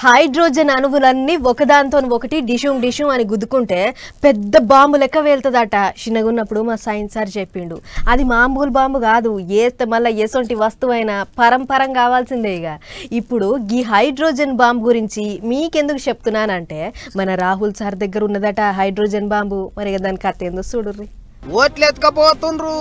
Hydrogen అణువులన్నీ ఒకదాంతో ఒకటి డిషుం అని గుద్దుకుంటే పెద్ద బాంబు లెక్క వేలుతుందట. చిన్నగున్నప్పుడు మా సైన్స్ సార్ చెప్పిండు. అది మామూలు బాంబు కాదు, ఏస్తే మళ్ళీ ఎసొంటి వస్తువైనా పరంపరం కావాల్సిందే. ఇక ఇప్పుడు ఈ హైడ్రోజన్ బాంబు గురించి మీకెందుకు చెప్తున్నానంటే, మన రాహుల్ సార్ దగ్గర ఉన్నదట హైడ్రోజన్ బాంబు. మరి దాని కథ ఏందో చూడుర్రి. ఓట్లెత్తుకపోతుండ్రు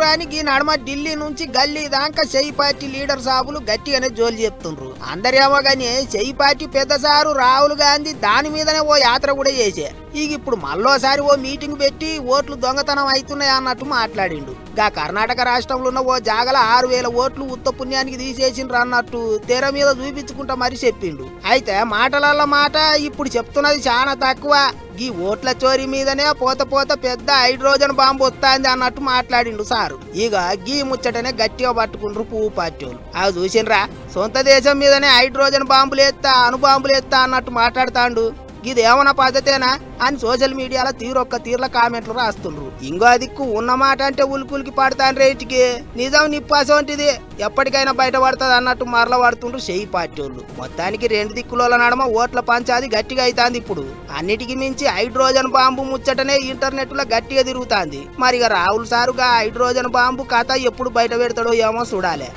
అని ఈ నడమ ఢిల్లీ నుంచి గల్లీ దాకా చెయ్యి పార్టీ లీడర్ సాబులు గట్టిగానే జోలు చెప్తుండ్రు. అందరేమో గానీ చెయ్యి పార్టీ పెద్ద సారు రాహుల్ గాంధీ దాని మీదనే ఓ యాత్ర కూడా చేసే. ఇప్పుడు మళ్ళోసారి ఓ మీటింగ్ పెట్టి ఓట్లు దొంగతనం అవుతున్నాయి అన్నట్టు మాట్లాడిండు. గా కర్ణాటక రాష్ట్రంలో ఉన్న ఓ జాగల 6,000 ఓట్లు ఉత్త పుణ్యానికి తీసేసిండ్రు అన్నట్టు తెర మీద చూపించుకుంటా మరి చెప్పిండు. అయితే మాటలల్ల మాట ఇప్పుడు చెప్తున్నది చాలా తక్కువ. ఈ ఓట్ల చోరీ మీదనే పోత పెద్ద హైడ్రోజన్ బాంబు వస్తాంది అన్నట్టు మాట్లాడిండు సారు. ఇక గీ ముచ్చటనే గట్టిగా పట్టుకుండ్రు పువ్వు పార్టీ వాళ్ళు. అవి చూసిండ్రా, సొంత దేశం మీదనే హైడ్రోజన్ బాంబులేస్తా అణుబాంబులేస్తా అన్నట్టు మాట్లాడుతాండు. ఇదేమన్నా పద్ధతేనా అని సోషల్ మీడియాలో తీర్ల కామెంట్లు రాస్తుండ్రు. ఇంకో దిక్కు ఉన్నమాట అంటే ఉలికులికి పడతాను రేటికి నిజం నిప్పాసోంటిది ఎప్పటికైనా బయటపడుతుంది అన్నట్టు మరల పడుతుండ్రు చెయ్యి పార్టీ వాళ్ళు. మొత్తానికి 2 దిక్కుల నడమ ఓట్ల పంచాది గట్టిగా అవుతాంది. ఇప్పుడు అన్నిటికీ మించి హైడ్రోజన్ బాంబు ముచ్చటనే ఇంటర్నెట్ లో గట్టిగా తిరుగుతాంది. మరి రాహుల్ సారుగా హైడ్రోజన్ బాంబు కథ ఎప్పుడు బయట పెడతాడో ఏమో చూడాలి.